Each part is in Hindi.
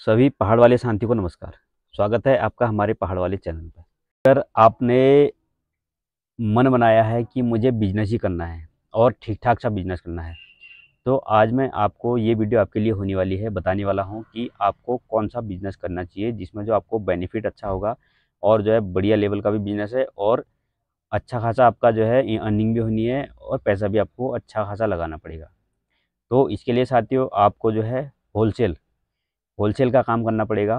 सभी पहाड़ वाले साथी को नमस्कार। स्वागत है आपका हमारे पहाड़ वाले चैनल पर। अगर आपने मन बनाया है कि मुझे बिजनेस ही करना है और ठीक ठाक सा बिजनेस करना है, तो आज मैं आपको ये वीडियो आपके लिए होने वाली है। बताने वाला हूँ कि आपको कौन सा बिजनेस करना चाहिए जिसमें जो आपको बेनिफिट अच्छा होगा और जो है बढ़िया लेवल का भी बिजनेस है और अच्छा खासा आपका जो है अर्निंग भी होनी है और पैसा भी आपको अच्छा खासा लगाना पड़ेगा। तो इसके लिए साथियों आपको जो है होलसेल होलसेल का काम करना पड़ेगा।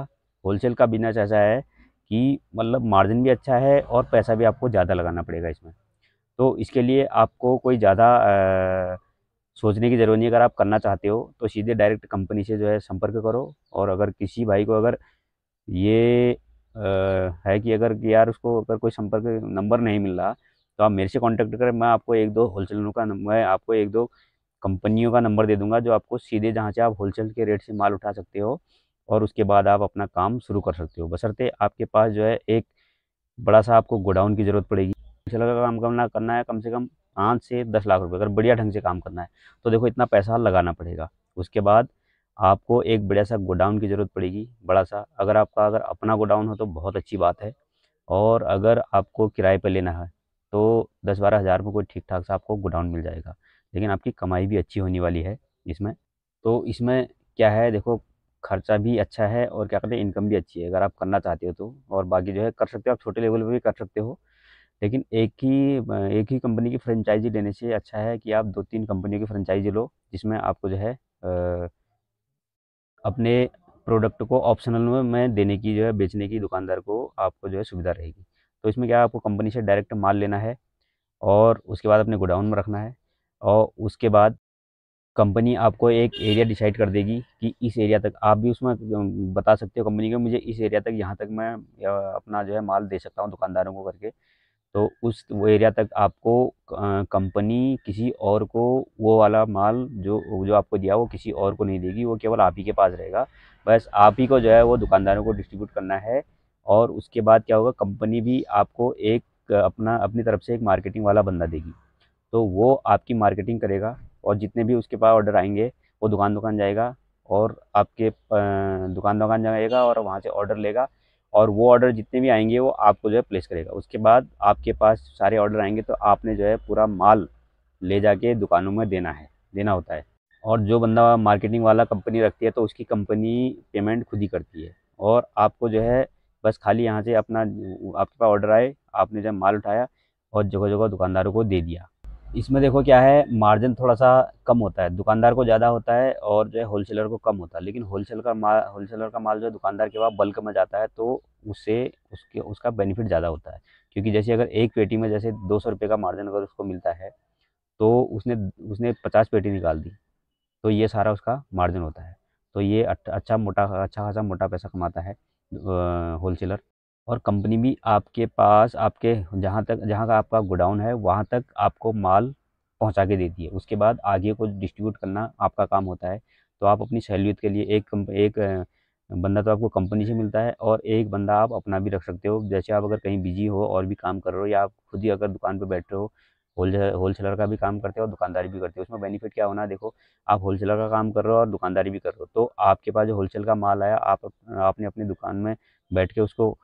होलसेल का बिज़नेस ऐसा है कि मतलब मार्जिन भी अच्छा है और पैसा भी आपको ज़्यादा लगाना पड़ेगा इसमें। तो इसके लिए आपको कोई ज़्यादा सोचने की ज़रूरत नहीं है। अगर आप करना चाहते हो तो सीधे डायरेक्ट कंपनी से जो है संपर्क करो। और अगर किसी भाई को अगर ये है कि अगर कि यार उसको अगर कोई संपर्क नंबर नहीं मिल रहा, तो आप मेरे से कॉन्टैक्ट करें। मैं आपको 1-2 कंपनियों का नंबर दे दूँगा जो आपको सीधे जहाँ से आप होलसेल के रेट से माल उठा सकते हो और उसके बाद आप अपना काम शुरू कर सकते हो। बशर्ते आपके पास जो है एक बड़ा-सा आपको गोडाउन की ज़रूरत पड़ेगी। होलसेलर का काम करना करना है कम से कम 5 से 10 लाख रुपए, अगर बढ़िया ढंग से काम करना है, तो देखो इतना पैसा लगाना पड़ेगा। उसके बाद आपको एक बढ़िया-सा गोडाउन की ज़रूरत पड़ेगी, बड़ा-सा। अगर अपना गोडाउन हो तो बहुत अच्छी बात है। और अगर आपको किराए पे लेना है, तो 10-12 हज़ार में कोई ठीक-ठाक सा आपको गोडाउन मिल जाएगा। लेकिन आपकी कमाई भी अच्छी होने वाली है इसमें। तो इसमें क्या है देखो, खर्चा भी अच्छा है और क्या कहते हैं इनकम भी अच्छी है अगर आप करना चाहते हो तो। और बाकी जो है कर सकते हो, आप छोटे लेवल पे भी कर सकते हो। लेकिन एक ही कंपनी की फ्रेंचाइज़ी लेने से अच्छा है कि आप 2-3 कंपनियों की फ्रेंचाइज़ी लो, जिसमें आपको जो है अपने प्रोडक्ट को ऑप्शनल में देने की जो है बेचने की दुकानदार को आपको जो है सुविधा रहेगी। तो इसमें क्या है, आपको कंपनी से डायरेक्ट माल लेना है और उसके बाद अपने गोडाउन में रखना है। और उसके बाद कंपनी आपको एक एरिया डिसाइड कर देगी कि इस एरिया तक आप भी उसमें बता सकते हो कंपनी को, मुझे इस एरिया तक यहाँ तक मैं अपना जो है माल दे सकता हूँ दुकानदारों को करके। तो उस वो एरिया तक आपको कंपनी किसी और को वो वाला माल जो जो आपको दिया वो किसी और को नहीं देगी, वो केवल आप ही के पास रहेगा। बस आप ही को जो है वो दुकानदारों को डिस्ट्रीब्यूट करना है। और उसके बाद क्या होगा, कंपनी भी आपको एक अपनी तरफ से एक मार्केटिंग वाला बंदा देगी। तो वो आपकी मार्केटिंग करेगा और जितने भी उसके पास ऑर्डर आएँगे, वो दुकान-दुकान जाएगा और आपके दुकान-दुकान जाएगा और वहाँ से ऑर्डर लेगा। और वो ऑर्डर जितने भी आएँगे वो आपको जो है प्लेस करेगा। उसके बाद आपके पास सारे ऑर्डर आएँगे तो आपने जो है पूरा माल ले जाके दुकानों में देना होता है। और जो बंदा मार्केटिंग वाला कंपनी रखती है तो उसकी कंपनी पेमेंट खुद ही करती है। और आपको जो है बस खाली यहाँ से अपना आपके पास ऑर्डर आए, आपने जब माल उठाया और जगह-जगह दुकानदारों को दे दिया। इसमें देखो क्या है, मार्जिन थोड़ा-सा कम होता है, दुकानदार को ज़्यादा होता है और जो है होलसेलर को कम होता है। लेकिन होलसेलर का माल जो है दुकानदार के पास बल्क में जाता है, तो उससे उसके उसका बेनिफिट ज़्यादा होता है। क्योंकि जैसे अगर एक पेटी में जैसे ₹200 का मार्जिन अगर उसको मिलता है, तो उसने उसने 50 पेटी निकाल दी, तो ये सारा उसका मार्जिन होता है। तो ये अच्छा खासा मोटा पैसा कमाता है होलसेलर। और कंपनी भी आपके पास आपके जहाँ का आपका गोडाउन है वहाँ तक आपको माल पहुँचा के देती है। उसके बाद आगे को डिस्ट्रीब्यूट करना आपका काम होता है। तो आप अपनी सहूलियत के लिए एक बंदा तो आपको कंपनी से मिलता है और एक बंदा आप अपना भी रख सकते हो। जैसे आप अगर कहीं बिज़ी हो और भी काम कर रहे हो या आप खुद ही अगर दुकान पे बैठे हो, होलसेलर का भी काम करते हो और दुकानदारी भी करते हो। उसमें बेनिफिट क्या होना है देखो, आप होलसेलर का काम कर रहे हो और दुकानदारी भी कर रहे हो। तो आपके पास जो होलसेल का माल आया आपने अपनी दुकान में बैठ के उसको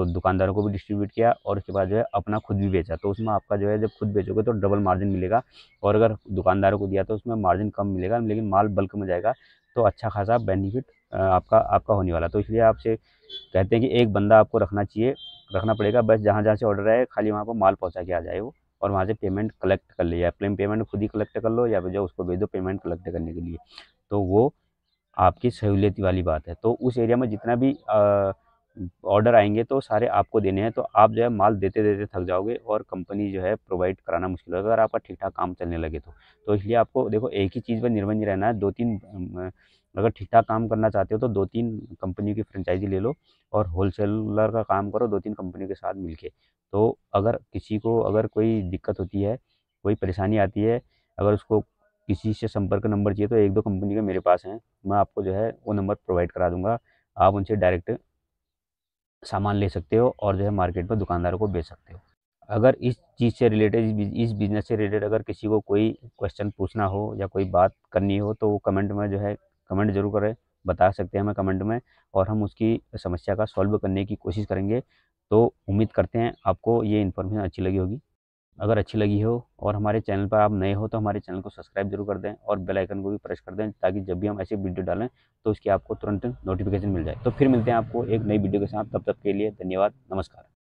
दुकानदारों को भी डिस्ट्रीब्यूट किया और उसके बाद जो है अपना खुद भी बेचा। तो उसमें आपका जो है जब खुद बेचोगे तो डबल मार्जिन मिलेगा। और अगर दुकानदारों को दिया तो उसमें मार्जिन कम मिलेगा, लेकिन माल बल्क में जाएगा तो अच्छा खासा बेनिफिट आपका आपका होने वाला है। तो इसलिए आपसे कहते हैं कि एक बंदा आपको रखना पड़ेगा। बस जहाँ-जहाँ से ऑर्डर आए खाली वहाँ पर माल पहुँचा के आ जाए वो और वहाँ से पेमेंट कलेक्ट कर ले, या पेमेंट खुद ही कलेक्ट कर लो या फिर जो उसको भेज दो पेमेंट कलेक्ट करने के लिए। तो वो आपकी सहूलियत वाली बात है। तो उस एरिया में जितना भी ऑर्डर आएँगे तो सारे आपको देने हैं, तो आप जो है माल देते-देते थक जाओगे और कंपनी जो है प्रोवाइड कराना मुश्किल होगा अगर आपका ठीक-ठाक काम चलने लगे तो। तो इसलिए आपको देखो एक ही चीज़ पे निर्भर नहीं रहना है, 2-3 अगर ठीक-ठाक काम करना चाहते हो तो 2-3 कंपनियों की फ्रेंचाइज़ी ले लो और होलसेलर का काम करो 2-3 कंपनियों के साथ मिलके। तो अगर किसी को अगर कोई दिक्कत होती है, कोई परेशानी आती है, अगर उसको किसी से संपर्क नंबर चाहिए तो 1-2 कंपनी के मेरे पास हैं। मैं आपको जो है वो नंबर प्रोवाइड करा दूँगा। आप उनसे डायरेक्ट सामान ले सकते हो और जो है मार्केट में दुकानदारों को बेच सकते हो। अगर इस चीज़ से रिलेटेड इस बिज़नेस से रिलेटेड अगर किसी को कोई क्वेश्चन पूछना हो या कोई बात करनी हो तो वो कमेंट में जो है कमेंट ज़रूर करें। बता सकते हैं हमें कमेंट में, और हम उसकी समस्या का सॉल्व करने की कोशिश करेंगे। तो उम्मीद करते हैं आपको ये इन्फॉर्मेशन अच्छी लगी होगी। अगर अच्छी लगी हो और हमारे चैनल पर आप नए हो तो हमारे चैनल को सब्सक्राइब जरूर कर दें और बेल आइकन को भी प्रेस कर दें, ताकि जब भी हम ऐसी वीडियो डालें तो उसकी आपको तुरंत नोटिफिकेशन मिल जाए। तो फिर मिलते हैं आपको एक नई वीडियो के साथ, तब तक के लिए धन्यवाद, नमस्कार।